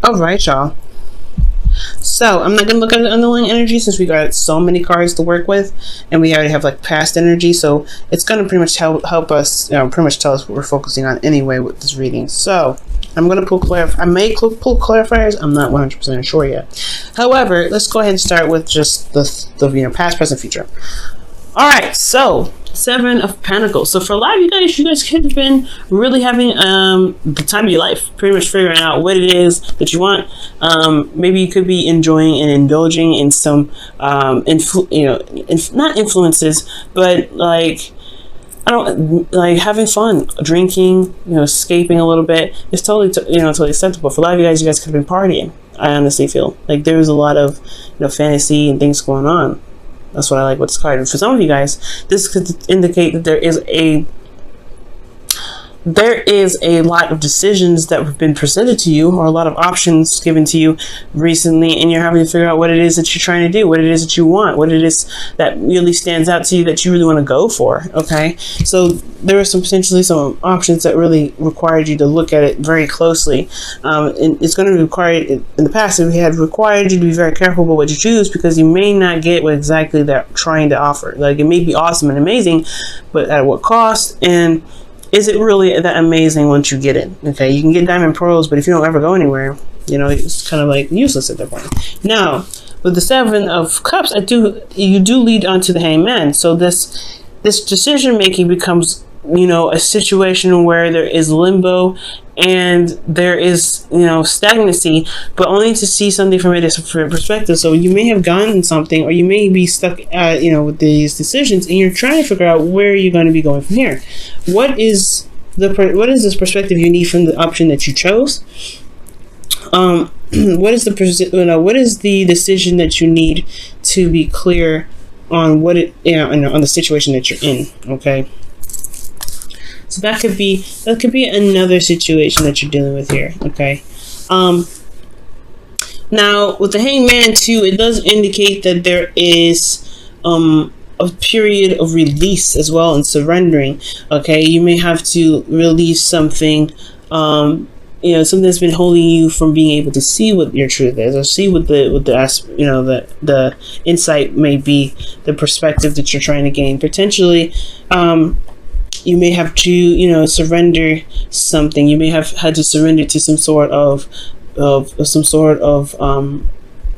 All right, y'all. So I'm not gonna look at the underlying energy since we got so many cards to work with, and we already have like past energy. So it's gonna pretty much help us, pretty much tell us what we're focusing on anyway with this reading. So I'm gonna pull I may pull clarifiers. I'm not 100% sure yet. However, let's go ahead and start with just the past, present, future. All right, so Seven of Pentacles. So for a lot of you guys could have been really having the time of your life, pretty much figuring out what it is that you want. Maybe you could be enjoying and indulging in some not influences, but like having fun, drinking, escaping a little bit. It's totally acceptable. For a lot of you guys could have been partying. I honestly feel like there was a lot of fantasy and things going on. That's what I like with this card. And for some of you guys, this could indicate that there is a lot of decisions that have been presented to you, or a lot of options given to you recently, and you're having to figure out what it is that you're trying to do, what it is that you want, what it is that really stands out to you that you really want to go for. Okay, so there are potentially some options that really required you to look at it very closely, and it's going to require, in the past, we had required you to be very careful about what you choose, because you may not get what exactly they're trying to offer. Like, it may be awesome and amazing, but at what cost? And is it really that amazing once you get it? Okay, you can get diamond pearls, but if you don't ever go anywhere, it's kind of like useless at that point. Now, with the Seven of Cups, you do lead on to the Hangman. So this decision making becomes, a situation where there is limbo and there is, stagnancy, but only to see something from a different perspective. So you may have gotten something, or you may be stuck, with these decisions, and you're trying to figure out where you're going to be going from here. What is this perspective you need from the option that you chose? What is the decision that you need to be clear on on the situation that you're in? Okay. So that could be another situation that you're dealing with here. Okay. Now with the Hangman too, it does indicate that there is a period of release as well, and surrendering. Okay, you may have to release something, something that's been holding you from being able to see what your truth is, or see what the insight may be, the perspective that you're trying to gain. Potentially, you may have to, surrender something. You may have had to surrender to some sort of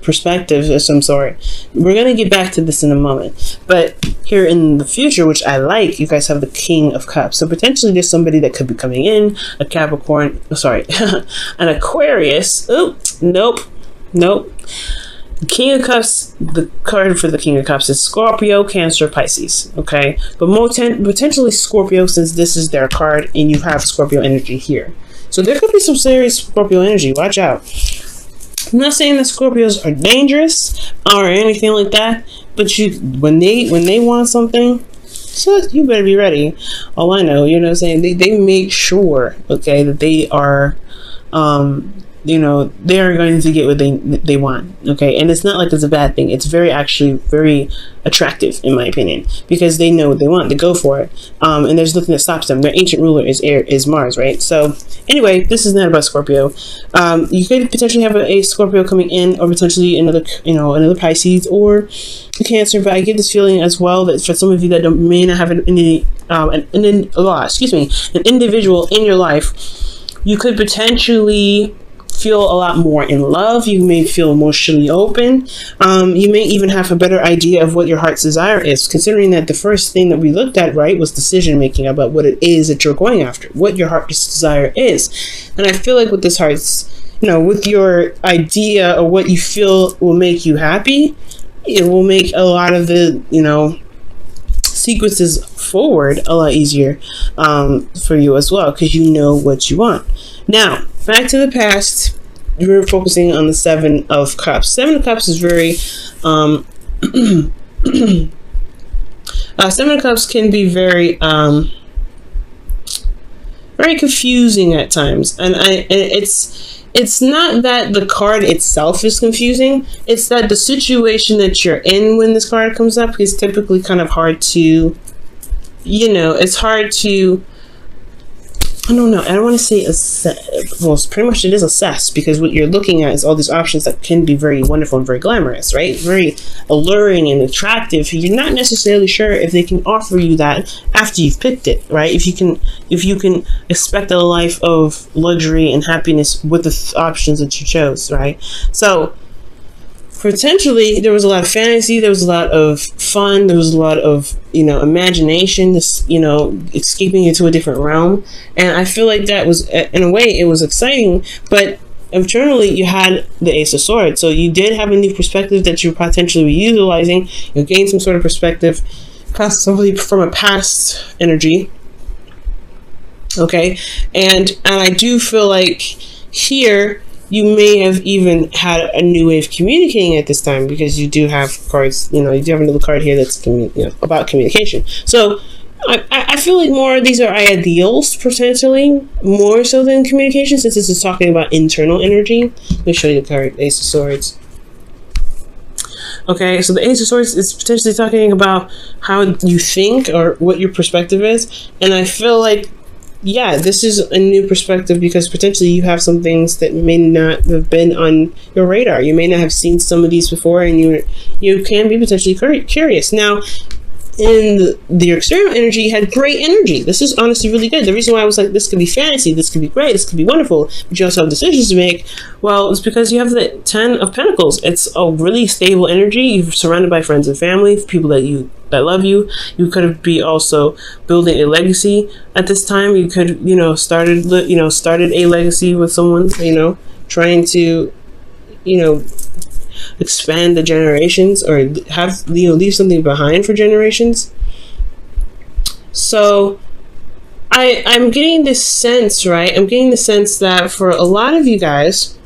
perspective of some sort. We're going to get back to this in a moment. But here in the future, which I like, you guys have the King of Cups. So potentially there's somebody that could be coming in, a Capricorn, an Aquarius. Oh, nope. King of Cups, the card for the King of Cups is Scorpio, Cancer, Pisces. Okay, but potentially Scorpio, since this is their card and you have Scorpio energy here. So there could be some serious Scorpio energy. Watch out. I'm not saying that Scorpios are dangerous or anything like that, but when they want something, so you better be ready. All I know, what I'm saying, they make sure, okay, that they are they are going to get what they want. Okay, and it's not like it's a bad thing. It's actually very attractive, in my opinion, because they know what they want. They go for it, and there's nothing that stops them. Their ancient ruler is Mars, right? So anyway, this is not about Scorpio. You could potentially have a Scorpio coming in, or potentially another Pisces or a Cancer. But I get this feeling as well that for some of you that may not have an individual in your life, you could potentially feel a lot more in love. You may feel emotionally open. You may even have a better idea of what your heart's desire is, considering that the first thing that we looked at, right, was decision making about what it is that you're going after, what your heart's desire is. And I feel like with this heart's, with your idea of what you feel will make you happy, it will make a lot of the, sequences forward a lot easier for you as well, because you know what you want. Now, back to the past, we're focusing on the Seven of Cups. Seven of Cups is very Seven of Cups can be very very confusing at times, and it's not that the card itself is confusing, it's that the situation that you're in when this card comes up is typically kind of hard to, it's hard to I don't know. I don't want to say well, pretty much it is assess, because what you're looking at is all these options that can be very wonderful and very glamorous, right? Very alluring and attractive. You're not necessarily sure if they can offer you that after you've picked it, right? If you can expect a life of luxury and happiness with the options that you chose, right? So potentially there was a lot of fantasy, there was a lot of fun, there was a lot of, imagination, this, escaping into a different realm. And I feel like that was, in a way, it was exciting, but internally you had the Ace of Swords. So you did have a new perspective that you potentially were utilizing. You gained some sort of perspective, possibly from a past energy. Okay. And I do feel like here, you may have even had a new way of communicating at this time, because you do have cards, you do have another card here that's about communication. So I feel like more of these are ideals, potentially, more so than communication, since this is talking about internal energy. Let me show you the card, Ace of Swords. Okay, so the Ace of Swords is potentially talking about how you think or what your perspective is. And I feel like, yeah, this is a new perspective, because potentially you have some things that may not have been on your radar. You may not have seen some of these before, and you can be potentially curious. Now, in the external energy, you had great energy. This is honestly really good. The reason why I was like, this could be fantasy, this could be great, this could be wonderful, but you also have decisions to make. Well, it's because you have the 10 of Pentacles. It's a really stable energy. You're surrounded by friends and family, people that love you. You could be also building a legacy at this time. You could, started a legacy with someone, trying to, expand the generations, or have leave something behind for generations. So I'm getting this sense, right? I'm getting the sense that for a lot of you guys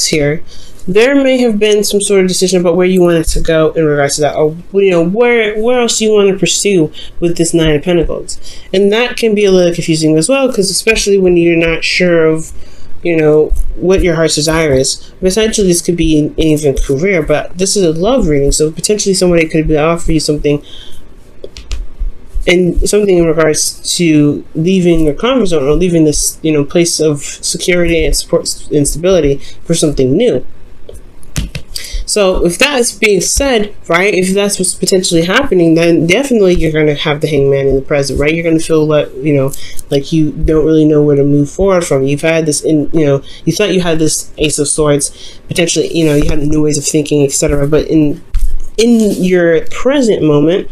here, there may have been some sort of decision about where you wanted to go in regards to that, or where else you want to pursue with this Nine of Pentacles. And that can be a little confusing as well, because especially when you're not sure of what your heart's desire is. Essentially, this could be in even career, but this is a love reading, so potentially somebody could offer you something in regards to leaving your comfort zone, or leaving this place of security and support and stability for something new. So if that's being said, right, if that's what's potentially happening, then definitely you're going to have the Hangman in the present, right? You're going to feel like, like you don't really know where to move forward from. You've had this, you thought you had this Ace of Swords, potentially, you had new ways of thinking, etc. But in your present moment,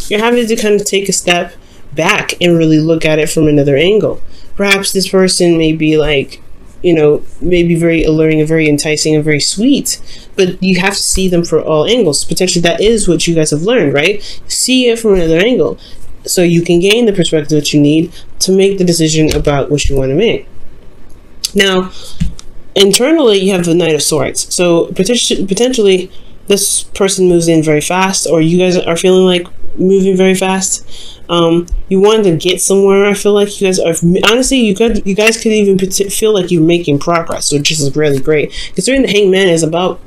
you're having to kind of take a step back and really look at it from another angle. Perhaps this person may be like, maybe very alluring and very enticing and very sweet, but you have to see them for all angles. Potentially that is what you guys have learned, right? See it from another angle, so you can gain the perspective that you need to make the decision about what you want to make. Now, internally, you have the Knight of Swords. So potentially this person moves in very fast, or you guys are feeling like moving very fast. You wanted to get somewhere. I feel like you guys are, honestly, you guys could even feel like you're making progress, which is really great. Considering the Hangman is about,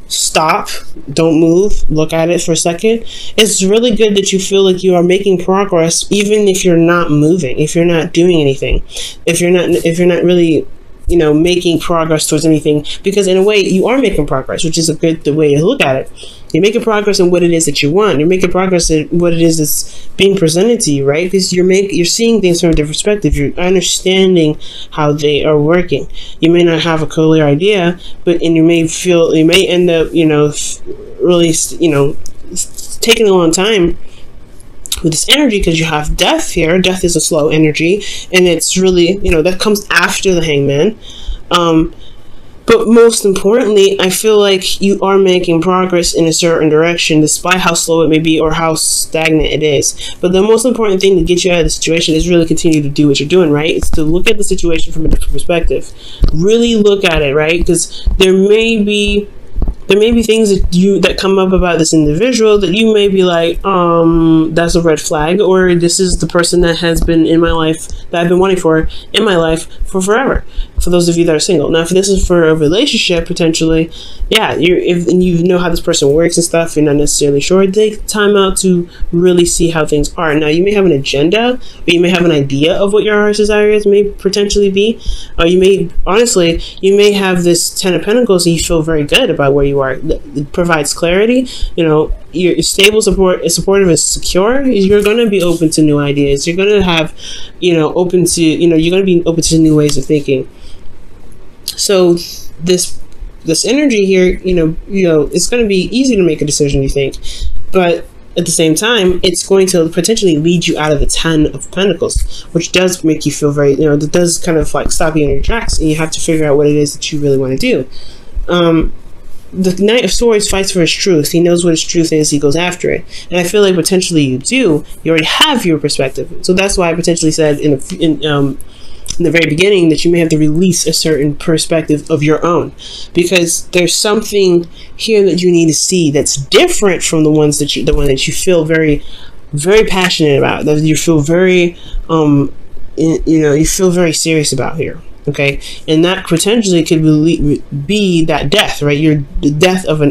stop, don't move, look at it for a second. It's really good that you feel like you are making progress, even if you're not moving, if you're not doing anything, if you're not really making progress towards anything, because in a way you are making progress, which is a good way to look at it. You're making progress in what it is that you want. You're making progress in what it is that's being presented to you, right? Because you're seeing things from a different perspective. You're understanding how they are working. You may not have a clear idea, and you may end up, really, taking a long time with this energy, because you have death here. Death is a slow energy, and it's really, that comes after the Hangman. But most importantly, I feel like you are making progress in a certain direction, despite how slow it may be or how stagnant it is. But the most important thing to get you out of the situation is really continue to do what you're doing, right? It's to look at the situation from a different perspective. Really look at it, right? Because there may be there may be things that come up about this individual that you may be like, that's a red flag, or this is the person that has been in my life that I've been wanting for in my life for forever. For those of you that are single. Now, if this is for a relationship, potentially, yeah, if you know how this person works and stuff, you're not necessarily sure, take time out to really see how things are. Now, you may have an agenda, or you may have an idea of what your heart's desires may potentially be, or you may have this 10 of Pentacles and you feel very good about where you are. It provides clarity. You're stable, supportive, and secure. You're going to be open to new ideas. You're going to have, you're going to be open to new ways of thinking. So this energy here, it's going to be easy to make a decision, you think, but at the same time, it's going to potentially lead you out of the 10 of Pentacles, which does make you feel very, that does kind of like stop you in your tracks, and you have to figure out what it is that you really want to do. The Knight of Swords fights for his truth. He knows what his truth is. He goes after it. And I feel like potentially you already have your perspective. So that's why I potentially said in the very beginning that you may have to release a certain perspective of your own, because there's something here that you need to see that's different from the one that you feel very, very passionate about, that you feel very, you feel very serious about here. Okay, and that potentially could be that death, right? The death of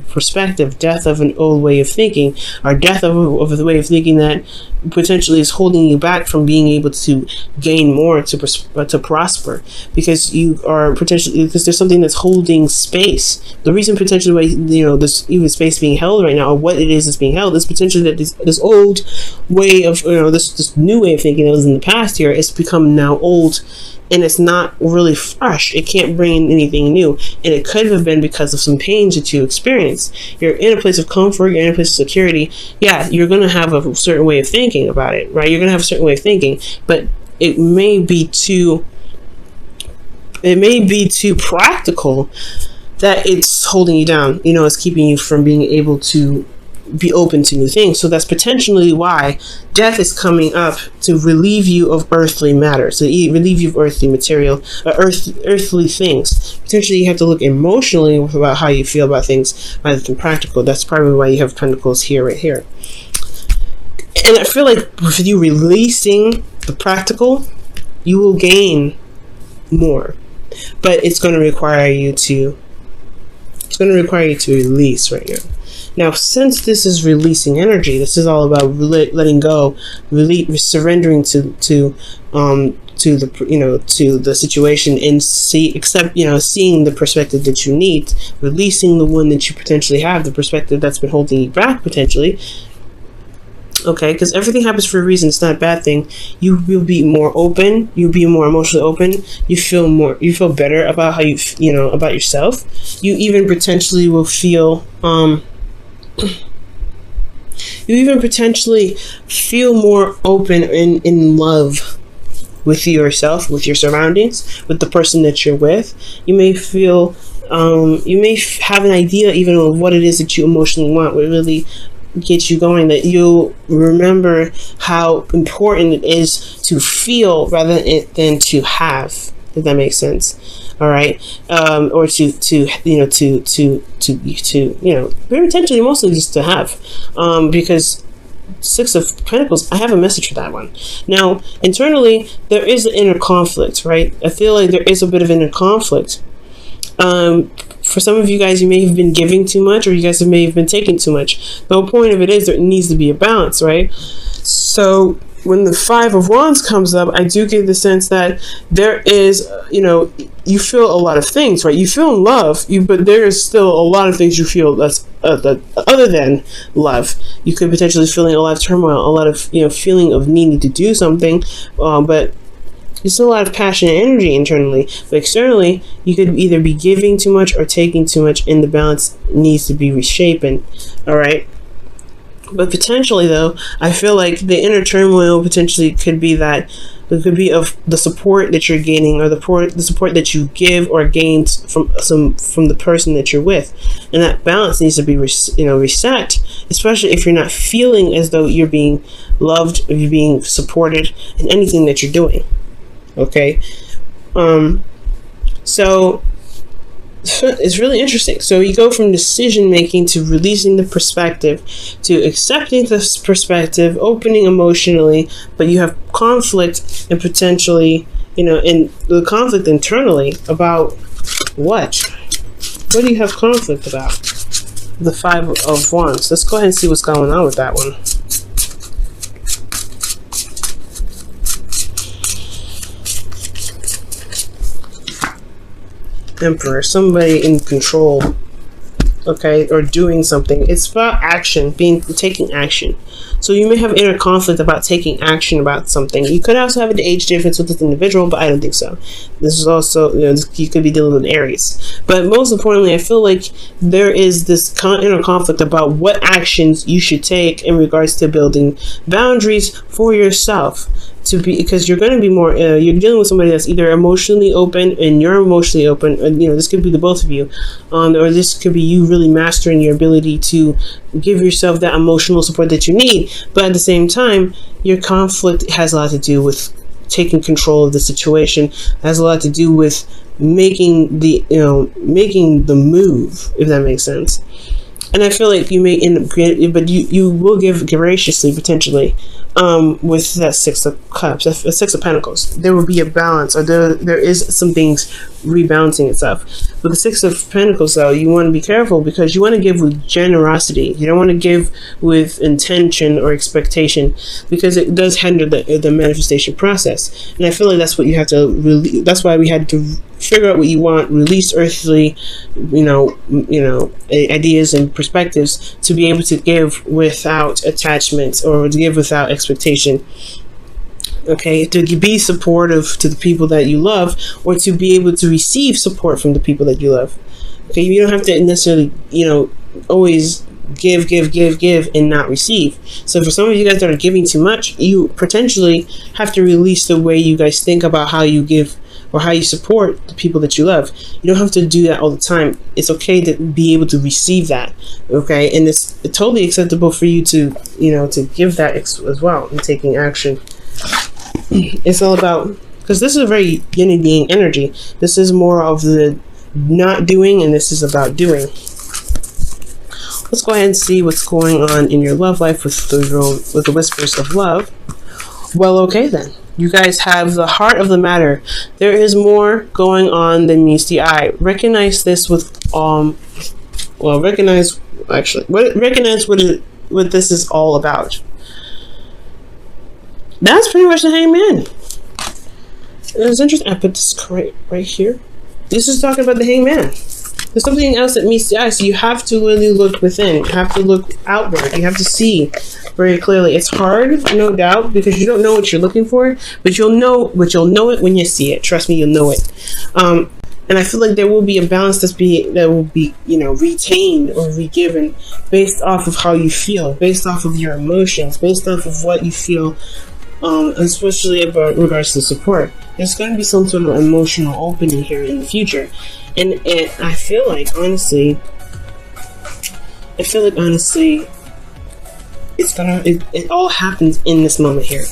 perspective, death of an old way of thinking, or death of the way of thinking that potentially is holding you back from being able to gain more, to prosper, because there's something that's holding space. The reason potentially why this even space being held right now, or what it is that's being held, is potentially that this old way of this new way of thinking that was in the past here, it's become now old. And it's not really fresh. It can't bring in anything new. And it could have been because of some pains that you experienced. You're in a place of comfort. You're in a place of security. Yeah, you're going to have a certain way of thinking about it, right? You're going to have a certain way of thinking. But it may be too practical that it's holding you down. It's keeping you from being able to be open to new things. So that's potentially why death is coming up, to relieve you of earthly matter, to relieve you of earthly material, earthly things. Potentially you have to look emotionally about how you feel about things rather than practical. That's probably why you have Pentacles here, right here. And I feel like with you releasing the practical, you will gain more, but it's going to require you to release right now. Now, since this is releasing energy, this is all about letting go, surrendering to the situation, and seeing the perspective that you need, releasing the one that you potentially have, the perspective that's been holding you back potentially. Okay, because everything happens for a reason. It's not a bad thing. You will be more open. You'll be more emotionally open. You feel better about how about yourself. You even potentially will feel more open and in love with yourself, with your surroundings, with the person that you're with. You may feel, you may have an idea even of what it is that you emotionally want, what really gets you going, that you'll remember how important it is to feel rather than to have, if that makes sense. All right, or very intentionally, mostly just to have, because Six of Pentacles, I have a message for that one. Now, internally, there is an inner conflict, right? I feel like there is a bit of inner conflict. For some of you guys, you may have been giving too much, or you guys may have been taking too much. The whole point of it is there needs to be a balance, right? So when the Five of Wands comes up, I do get the sense that there is, you feel a lot of things, right? You feel love, but there is still a lot of things you feel that's other than love. You could potentially feeling a lot of turmoil, a lot of feeling of needing to do something, but there's still a lot of passion and energy internally. But externally, you could either be giving too much or taking too much, and the balance needs to be reshapen. All right. But potentially, though, I feel like the inner turmoil potentially could be that it could be of the support that you're gaining, or the support that you give or gain from the person that you're with, and that balance needs to be reset. Especially if you're not feeling as though you're being loved, or you're being supported in anything that you're doing. Okay, so it's really interesting. So you go from decision making to releasing the perspective to accepting this perspective, opening emotionally, but you have conflict and potentially, in the conflict internally about what? What do you have conflict about? The Five of Wands. Let's go ahead and see what's going on with that one. Emperor, somebody in control, okay, or doing something. It's about action, taking action. So you may have inner conflict about taking action about something. You could also have an age difference with this individual, but I don't think so. This is also, you could be dealing with Aries. But most importantly, I feel like there is this inner conflict about what actions you should take in regards to building boundaries for yourself. Because you're going to be more, you're dealing with somebody that's either emotionally open and you're emotionally open, and this could be the both of you, or this could be you really mastering your ability to give yourself that emotional support that you need. But at the same time, your conflict has a lot to do with taking control of the situation, has a lot to do with making the move, if that makes sense. And I feel like you may end up, but you will give graciously, potentially, with that Six of Cups, a Six of Pentacles. There will be a balance, or there is some things rebalancing itself. With the Six of Pentacles, though, you want to be careful because you want to give with generosity. You don't want to give with intention or expectation, because it does hinder the manifestation process. And I feel like that's what you have to really. That's why we had to figure out what you want, release earthly, ideas and perspectives to be able to give without attachment or to give without expectation. Okay, to be supportive to the people that you love, or to be able to receive support from the people that you love. Okay, you don't have to necessarily, always give and not receive. So for some of you guys that are giving too much, you potentially have to release the way you guys think about how you give or how you support the people that you love. You don't have to do that all the time. It's okay to be able to receive that, okay? And it's totally acceptable for you to, to give that as well and taking action. It's all about, because this is a very yin and yang energy. This is more of the not doing, and this is about doing. Let's go ahead and see what's going on in your love life with the whispers of love. Well, okay then. You guys have the heart of the matter. There is more going on than meets the eye. Recognize this with recognize what this is all about. That's pretty much the Hangman. It's interesting. I put this right here. This is talking about the Hangman. There's something else that meets the eye, so you have to really look within. You have to look outward. You have to see very clearly. It's hard, no doubt, because you don't know what you're looking for, but you'll know it when you see it. Trust me, you'll know it. And I feel like there will be a balance that will be retained or re-given based off of how you feel, based off of your emotions, based off of what you feel, especially about regards to support. There's going to be some sort of emotional opening here in the future. And I feel like honestly, it all happens in this moment here.